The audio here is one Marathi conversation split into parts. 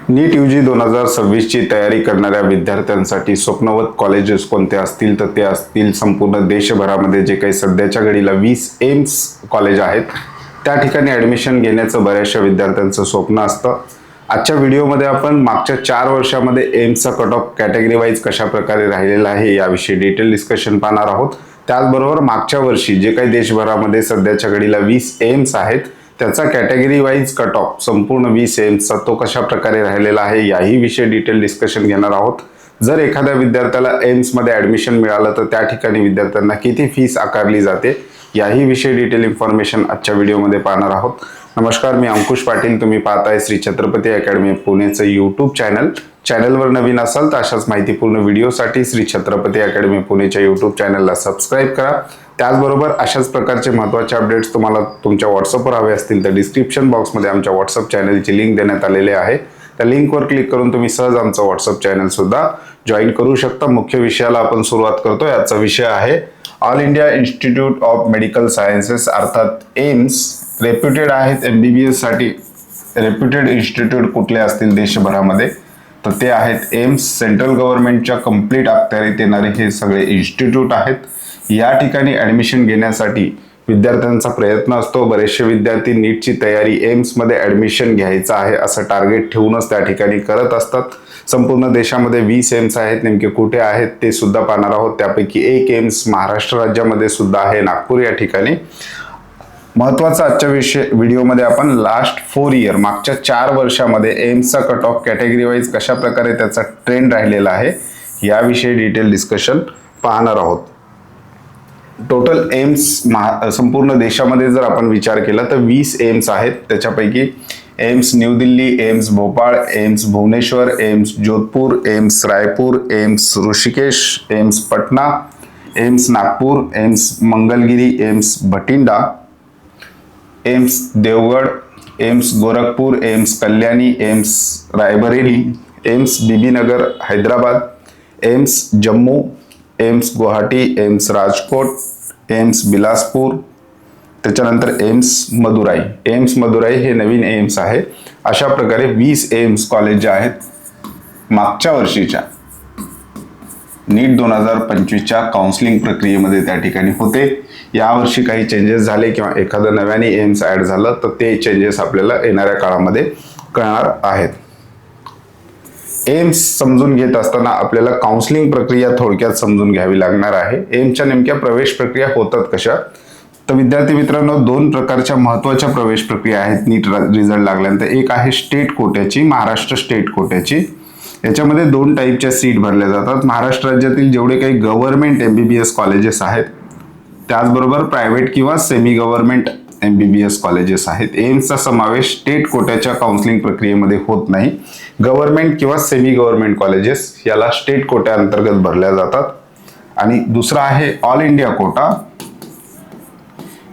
नीट यूजी 2026 ची तयारी करणाऱ्या विद्यार्थ्यांसाठी स्वप्नवत कॉलेजेस कोणते असतील तर ते असतील संपूर्ण देशभरामध्ये जे काही सध्याच्या घडीला 20 एम्स कॉलेज आहेत त्या ठिकाणी ॲडमिशन घेण्याचं बऱ्याचशा विद्यार्थ्यांचं स्वप्न असतं। आजच्या व्हिडिओमध्ये आपण मागच्या 4 वर्षामध्ये एम्सचा कट ऑफ कॅटेगरी वाईज कशा प्रकारे राहिलेला आहे याविषयी डिटेल डिस्कशन पाहणार आहोत। त्याचबरोबर मागच्या वर्षी जे काही देशभरामध्ये सध्याच्या घडीला 20 एम्स आहेत त्याचा कॅटेगरी वाईज कट ऑफ संपूर्ण 20 एम्सचा तो कशा प्रकारे राहिलेला आहे याही विषयी डिटेल डिस्कशन घेणार आहोत। जर एखाद्या विद्यार्थ्याला एम्समध्ये ॲडमिशन मिळालं तर त्या ठिकाणी विद्यार्थ्यांना किती फीस आकारली जाते याही विषयी डिटेल इन्फॉर्मेशन आजच्या व्हिडिओमध्ये पाहणार आहोत। नमस्कार, मी अंकुश पाटील, तुम्ही पाहताय श्री छत्रपती अकॅडमी पुणेचं यूट्यूब चॅनल। चॅनलवर नवीन असाल तर अशाच माहितीपूर्ण व्हिडिओसाठी श्री छत्रपती अकॅडमी पुणेच्या यूट्यूब चॅनलला सबस्क्राईब करा। त्याचबरोबर अशाच प्रकारचे महत्त्वाचे अपडेट्स तुम्हाला तुमच्या व्हॉट्सअपवर हवे असतील तर डिस्क्रिप्शन बॉक्समध्ये आमच्या व्हॉट्सअप चॅनलची लिंक देण्यात आलेली आहे। त्या लिंकवर क्लिक करून तुम्ही सहज आमचं व्हॉट्सअप चॅनल सुद्धा जॉईन करू शकता। मुख्य विषयाला आपण सुरुवात करतो। याचा विषय आहे all India institute of medical sciences अर्थात एम्स। रेप्युटेड आहेत MBBS साठी रेप्युटेड इन्स्टिट्यूट कुठले असतील देशभरामध्ये तर ते आहेत एम्स। सेंट्रल गव्हर्नमेंटच्या कंप्लीट अखत्यारीत येणारे हे सगळे इन्स्टिट्यूट आहेत। या ठिकाणी ॲडमिशन घेण्यासाठी विद्यार्थ्यांचा प्रयत्न असतो। बरेचसे विद्यार्थी नीटची तयारी एम्समध्ये ॲडमिशन घ्यायचं आहे असं टार्गेट ठेवूनच त्या ठिकाणी करत असतात। संपूर्ण देशामध्ये 20 एम्स आहेत, नेमके कुठे आहेत ते सुद्धा पाहणार आहोत। त्यापैकी एक एम्स महाराष्ट्र राज्यामध्ये सुद्धा आहे, नागपूर या ठिकाणी। महत्त्वाचा आजच्या व्हिडिओमध्ये आपण लास्ट 4 इयर मागच्या 4 वर्षामध्ये एम्सचा कट ऑफ कॅटेगरी वाईज कशा प्रकारे त्याचा ट्रेंड राहिलेला आहे याविषयी डिटेल डिस्कशन पाहणार आहोत। टोटल एम्स संपूर्ण देशामध्ये जर आपण विचार केला तर 20 एम्स आहेत। त्याच्यापैकी AIIMS new Delhi, AIIMS Bhopal, AIIMS Bhubaneswar, AIIMS Jodhpur, AIIMS Raipur, AIIMS Rishikesh, AIIMS Patna, AIIMS Nagpur, AIIMS Mangalagiri, AIIMS Bathinda, AIIMS देवगढ़, AIIMS Gorakhpur, AIIMS Kalyani, AIIMS Raebareli, AIIMS Bibinagar Hyderabad, AIIMS Jammu, AIIMS Guwahati, AIIMS Rajkot, AIIMS Bilaspur, त्याच्यानंतर एम्स मदुराई। एम्स मदुराई हे नवीन एम्स आहे। अशा प्रकारे 20 एम्स कॉलेज जे आहेत मागच्या वर्षीच्या नीट 2025च्या काउन्सिलिंग प्रक्रियेमध्ये त्या ठिकाणी होते। यावर्षी काही चेंजेस झाले किंवा एखादं नव्याने एम्स ॲड झालं तर ते चेंजेस आपल्याला येणाऱ्या काळामध्ये कळणार आहेत। एम्स समजून घेत असताना आपल्याला काउन्सिलिंग प्रक्रिया थोडक्यात समजून घ्यावी लागणार आहे। एम्सच्या नेमक्या प्रवेश प्रक्रिया होतात कशा तर विद्यार्थी मित्रांनो 2 प्रकारच्या महत्त्वाच्या प्रवेश प्रक्रिया आहेत नीट रिझल्ट लागल्यानंतर। एक आहे स्टेट कोट्याची, महाराष्ट्र स्टेट कोट्याची। याच्यामध्ये 2 टाईपच्या सीट भरल्या जातात। महाराष्ट्र राज्यातील जेवढे काही गव्हर्नमेंट MBBS कॉलेजेस आहेत त्याचबरोबर प्रायव्हेट किंवा सेमी गव्हर्नमेंट MBBS कॉलेजेस आहेत। एम्सचा समावेश स्टेट कोट्याच्या काउन्सिलिंग प्रक्रियेमध्ये होत नाही। गव्हर्नमेंट किंवा सेमी गव्हर्नमेंट कॉलेजेस याला स्टेट कोट्या अंतर्गत भरल्या जातात। आणि दुसरा आहे ऑल इंडिया कोटा।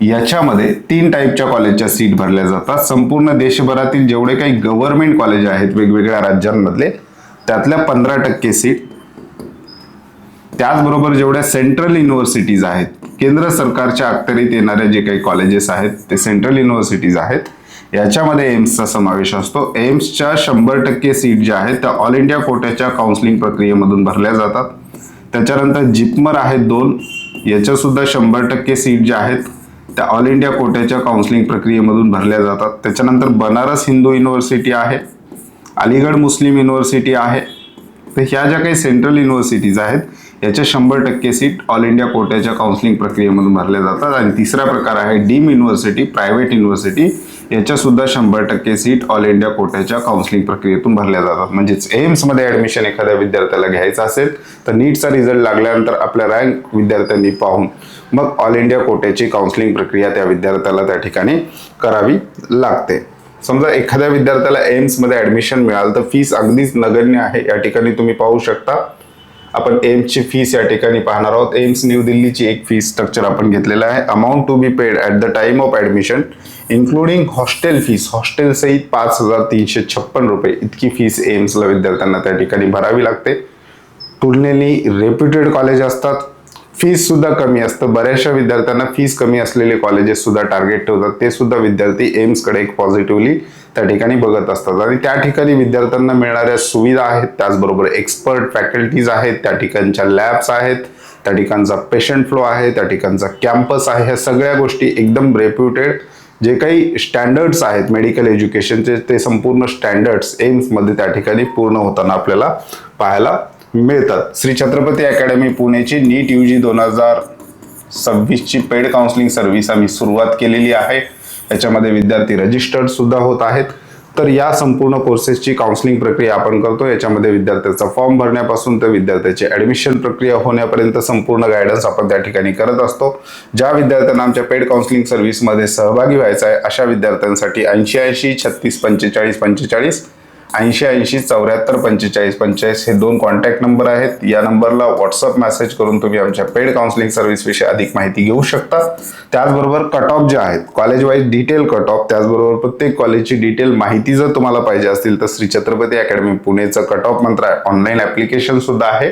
याच्यामध्ये 3 टाईपच्या कॉलेजच्या सीट भरल्या जातात। संपूर्ण देशभरातील जेवढे काही गव्हर्नमेंट कॉलेज आहेत वेगवेगळ्या राज्यांमधले त्यातल्या 15% सीट, त्याचबरोबर जेवढ्या सेंट्रल युनिव्हर्सिटीज आहेत केंद्र सरकारच्या अखत्यारीत येणारे जे काही कॉलेजेस आहेत ते सेंट्रल युनिव्हर्सिटीज आहेत याच्यामध्ये एम्सचा समावेश असतो। एम्सच्या 100% सीट ज्या आहेत त्या ऑल इंडिया कोट्याच्या काउन्सिलिंग प्रक्रियेमधून भरल्या जातात। त्याच्यानंतर जिपमर आहेत 2, याच्या सुद्धा 100% सीट ज्या आहेत त्या ऑल इंडिया कोट्याच्या काउन्सिलिंग प्रक्रियेमधून भरल्या जातात। त्याच्यानंतर बनारस हिंदू युनिव्हर्सिटी आहे, अलीगढ मुस्लिम युनिव्हर्सिटी आहे। तर ह्या ज्या काही सेंट्रल युनिव्हर्सिटीज आहेत याच्या 100% सीट ऑल इंडिया कोट्याच्या काउन्सिलिंग प्रक्रियेमधून भरल्या जातात। आणि तिसरा प्रकार आहे डीम युनिव्हर्सिटी, प्रायव्हेट युनिव्हर्सिटी, याच्या सुद्धा 100% सीट ऑल इंडिया कोट्याच्या काउन्सिलिंग प्रक्रियेतून भरल्या जातात। म्हणजेच एम्समध्ये ॲडमिशन एखाद्या विद्यार्थ्याला घ्यायचं असेल तर नीटचा रिझल्ट लागल्यानंतर आपल्या रँक विद्यार्थ्यांनी पाहून मग ऑल इंडिया कोट्याची काउन्सिलिंग प्रक्रिया त्या विद्यार्थ्याला त्या ठिकाणी करावी लागते। समजा एखाद्या विद्यार्थ्याला एम्समध्ये ॲडमिशन मिळालं तर फीस अगदीच नगण्य आहे। या ठिकाणी तुम्ही पाहू शकता आपण एम्सची फीस या ठिकाणी पाहणार आहोत। एम्स न्यू दिल्लीची एक फीस स्ट्रक्चर आपण घेतलेलं आहे। Amount to be paid at the time of admission including hostel fees, hostel सहित 5,356 रुपये इतकी फीस एम्सला विद्यार्थ्यांना त्या ठिकाणी भरावी लागते। तुलनेने रेप्युटेड कॉलेज असतात, फीस सुद्धा कमी असतं। बऱ्याचशा विद्यार्थ्यांना फीस कमी असलेले कॉलेजेस सुद्धा टार्गेट ठेवतात, ते सुद्धा विद्यार्थी एम्सकडे एक पॉझिटिव्हली त्या ठिकाणी बघत असतात आणि त्या ठिकाणी विद्यार्थ्यांना मिळणाऱ्या सुविधा आहेत, त्याचबरोबर एक्सपर्ट फॅकल्टीज आहेत, त्या ठिकाणच्या लॅब्स आहेत, त्या ठिकाणचा पेशंट फ्लो आहे, त्या ठिकाणचा कॅम्पस आहे, ह्या सगळ्या गोष्टी एकदम रेप्युटेड जे काही स्टँडर्ड्स आहेत मेडिकल एज्युकेशनचे ते संपूर्ण स्टँडर्ड्स एम्समध्ये त्या ठिकाणी पूर्ण होताना आपल्याला पाहायला मिळतात. श्री छत्रपती अकॅडमी पुणेची नीट UG 2026ची पेड काउन्सिलिंग सर्व्हिस आम्ही सुरुवात केलेली आहे. याच्यामध्ये विद्यार्थी रजिस्टर्ड सुद्धा होत आहेत. तर या संपूर्ण कोर्सेसची काउन्सिलिंग प्रक्रिया आपण करतो. याच्यामध्ये विद्यार्थ्याचा फॉर्म भरण्यापासून तर विद्यार्थ्याची ऍडमिशन प्रक्रिया होण्यापर्यंत संपूर्ण गायडन्स आपण त्या ठिकाणी करत असतो. ज्या विद्यार्थ्यांना आमच्या पेड काउन्सिलिंग सर्व्हिसमध्ये सहभागी व्हायचं आहे अशा विद्यार्थ्यांसाठी 80 36 45 45 80 74 45 45 हे 2 कॉन्टॅक्ट नंबर आहेत. या नंबरला व्हॉट्सअप मेसेज करून तुम्ही आमच्या पेड काउन्सिलिंग सर्व्हिस विषयी अधिक माहिती घेऊ शकता. त्याचबरोबर कट ऑफ जे आहेत college wise detail cut off, त्याचबरोबर प्रत्येक कॉलेजची डिटेल माहिती जर तुम्हाला पाहिजे असतील तर श्री छत्रपती अकॅडमी पुणेचं cut off Mantra online application सुद्धा आहे.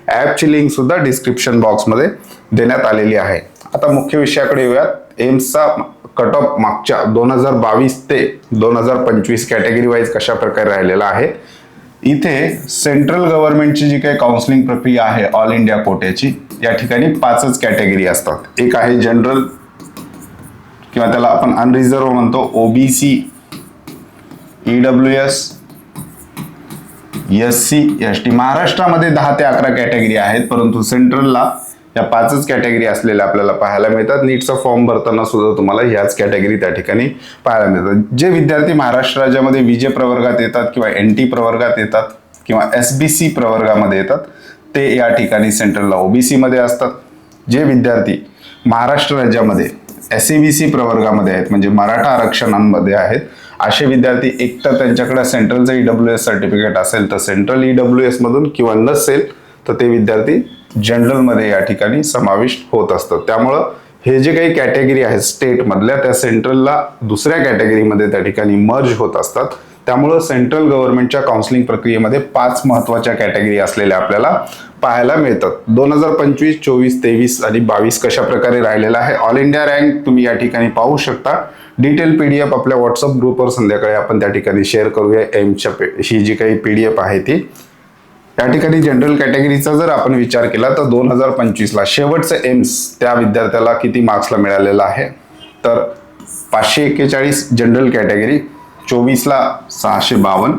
ॲपची लिंक सुद्धा डिस्क्रिप्शन बॉक्समध्ये देण्यात आलेली आहे. आता मुख्य विषयाकडे येऊयात. एम्सचा कट ऑफ मागच्या 2022 ते 2025 कॅटेगरी वाईज कशा प्रकारे राहिलेला आहे. इथे सेंट्रल गव्हर्नमेंटची जी काही काउन्सिलिंग प्रक्रिया आहे ऑल इंडिया कोट्याची, या ठिकाणी 5च कॅटेगरी असतात. एक आहे जनरल किंवा त्याला आपण अनरिझर्व म्हणतो, OBC, EWS, SC, ST. महाराष्ट्रामध्ये 10 ते 11 कॅटेगरी आहेत, परंतु सेंट्रलला या 5च कॅटेगरी असलेल्या आपल्याला पाहायला मिळतात. नीटचा फॉर्म भरताना सुद्धा तुम्हाला ह्याच कॅटेगरी त्या ठिकाणी पाहायला मिळतात. जे विद्यार्थी महाराष्ट्र राज्यामध्ये विजे प्रवर्गात येतात किंवा NT प्रवर्गात येतात किंवा SBC प्रवर्गामध्ये येतात ते या ठिकाणी सेंट्रलला OBC मध्ये असतात. जे विद्यार्थी महाराष्ट्र राज्यामध्ये SABC प्रवर्गामध्ये आहेत म्हणजे मराठा आरक्षणांमध्ये आहेत असे विद्यार्थी एक तर त्यांच्याकडे सेंट्रलचं EWS सर्टिफिकेट असेल तर सेंट्रल EWS मधून किंवा नसेल तर ते विद्यार्थी जनरलमध्ये या ठिकाणी समाविष्ट होत असतात. त्यामुळं हे जे काही कॅटेगरी आहेत स्टेट मधल्या त्या सेंट्रलला दुसऱ्या कॅटेगरीमध्ये त्या ठिकाणी मर्ज होत असतात. त्यामुळं सेंट्रल गव्हर्नमेंटच्या काउन्सिलिंग प्रक्रियेमध्ये 5 महत्वाच्या कॅटेगरी असलेल्या आपल्याला पाहायला मिळतात. 2025, 24, 23 आणि 22 कशा प्रकारे राहिलेला आहे. ऑल इंडिया रँक तुम्ही या ठिकाणी पाहू शकता. डिटेल PDF आपल्या व्हॉट्सअप ग्रुपवर संध्याकाळी आपण त्या ठिकाणी शेअर करूया. एम्सच्या ही जी काही PDF आहे ती या ठिकाणी जनरल कॅटेगरीचा जर आपण विचार केला तर 2025ला शेवटचं एम्स त्या विद्यार्थ्याला किती मार्क्सला मिळालेला आहे तर 541 जनरल कॅटेगरी, 24ला 652,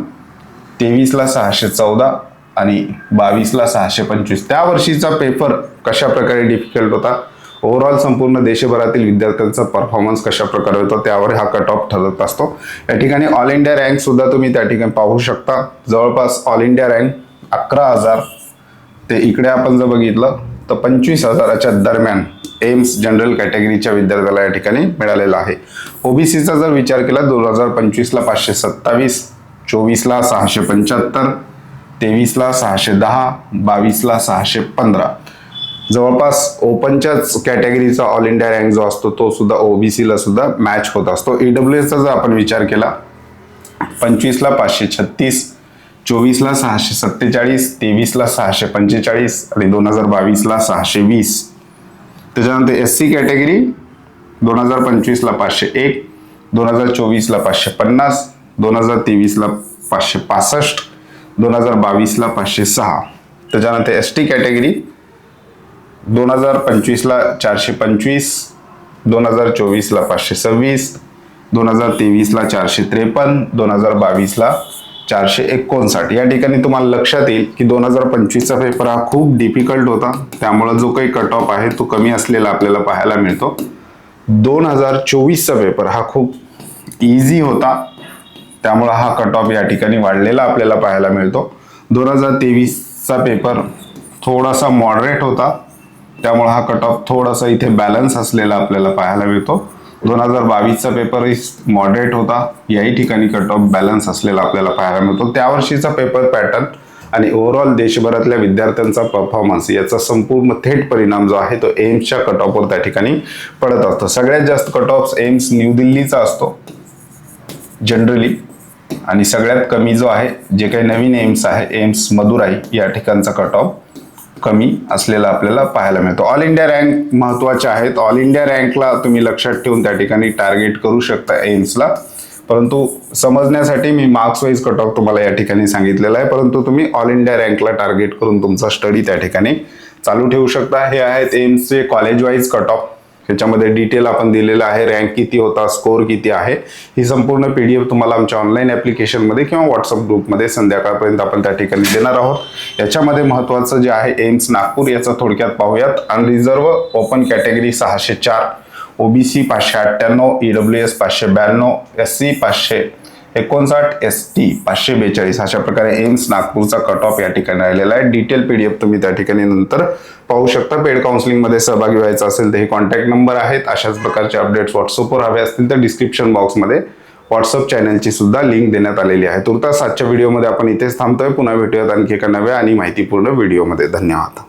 23ला 614 आणि 22ला 625. त्या वर्षीचा पेपर कशा प्रकारे डिफिकल्ट होता, ओव्हरऑल संपूर्ण देशभरातील विद्यार्थ्यांचा परफॉर्मन्स कशा प्रकारे होता त्यावर हा कट ऑफ ठरत असतो. या ठिकाणी ऑल इंडिया रँक सुद्धा तुम्ही त्या ठिकाणी पाहू शकता. जवळपास ऑल इंडिया रँक 11,000 ते इकडे आपण जर बघितलं तर 25,000च्या दरम्यान एम्स जनरल कॅटेगरीच्या विद्यार्थ्याला या ठिकाणी मिळालेला आहे. OBCचा जर विचार केला 2025ला 527, 24ला 675, 23ला 610, 22ला 615. जवळपास ओपनच्याच कॅटेगरीचा ऑल इंडिया रँक जो असतो तो सुद्धा OBCला सुद्धा मॅच होत असतो. EWSचा जर आपण विचार केला 25ला 536, 24ला 647, 23ला 645 आणि 2022ला 620. त्याच्यानंतर SC कॅटेगरी 2025ला 501, 2024ला 550, 2023ला 565, 2022ला 506. त्याच्यानंतर ST कॅटेगरी 2025ला 425, 2024ला 526, 2023ला 453, 2022ला 459. या ठिकाणी तुम्हाला लक्षात येईल की 2025चा पेपर हा खूप डिफिकल्ट होता, त्यामुळे जो काही कट ऑफ आहे तो कमी असलेला आपल्याला पाहायला मिळतो. 2024चा पेपर हा खूप इझी होता, त्यामुळे हा कट ऑफ या ठिकाणी वाढलेला आपल्याला पाहायला मिळतो. 2023चा पेपर थोडासा मॉडरेट होता, त्यामुळे हा कट ऑफ थोडासा इथे बॅलन्स असलेला आपल्याला पाहायला मिळतो. 2022चा पेपर मॉडरेट होता, याही ठिकाणी कट ऑफ बॅलन्स असलेला आपल्याला पाहायला मिळतो. त्या वर्षीचा पेपर पॅटर्न आणि ओव्हरऑल देशभरातल्या विद्यार्थ्यांचा परफॉर्मन्स याचा संपूर्ण थेट परिणाम जो आहे तो एम्सच्या कट ऑफवर त्या ठिकाणी पडत असतो. सगळ्यात जास्त कट ऑफ एम्स न्यू दिल्लीचा असतो जनरली, आणि सगळ्यात कमी जो आहे जे काही नवीन एम्स आहे एम्स मदुराई या ठिकाणचा कट ऑफ कमी असलेला आपल्याला पाहायला मिळतो. ऑल इंडिया रँक महत्वाचे आहेत. ऑल इंडिया रँकला तुम्ही लक्षात ठेवून त्या ठिकाणी टार्गेट करू शकता एम्सला, परंतु समजण्यासाठी मी मार्क्स वाईज कट ऑफ तुम्हाला या ठिकाणी सांगितलेला आहे, परंतु तुम्ही ऑल इंडिया रँकला टार्गेट करून तुमचा स्टडी त्या ठिकाणी चालू ठेवू शकता. हे आहेत एम्सचे कॉलेज वाईज कट ऑफ. ह्याच्यामध्ये डिटेल आपण दिलेलं आहे, रँक किती होता, स्कोर किती आहे, ही संपूर्ण PDF तुम्हाला आमच्या ऑनलाईन ॲप्लिकेशनमध्ये किंवा व्हॉट्सअप ग्रुपमध्ये संध्याकाळपर्यंत आपण त्या ठिकाणी देणार आहोत. याच्यामध्ये महत्त्वाचं जे आहे एम्स नागपूर याचं थोडक्यात पाहूयात. Unreserved open category 604, OBC 598, EWS 592, SC 559, ST 542, अशा प्रकारे एम्स नागपूरचा कट ऑफ या ठिकाणी राहिलेला आहे. डिटेल PDF तुम्ही त्या ठिकाणी नंतर पाहू शकता. पेड काउन्सिलिंगमध्ये सहभागी व्हायचं असेल तर हे कॉन्टॅक्ट नंबर आहेत. अशाच प्रकारचे अपडेट्स व्हॉट्सअपवर हवे असतील तर डिस्क्रिप्शन बॉक्समध्ये व्हॉट्सअप चॅनलची सुद्धा लिंक देण्यात आलेली आहे. तुर्तास आजच्या व्हिडिओमध्ये आपण इथेच थांबतोय. पुन्हा भेटूयात आणखी एका नव्या आणि माहितीपूर्ण व्हिडिओमध्ये. धन्यवाद.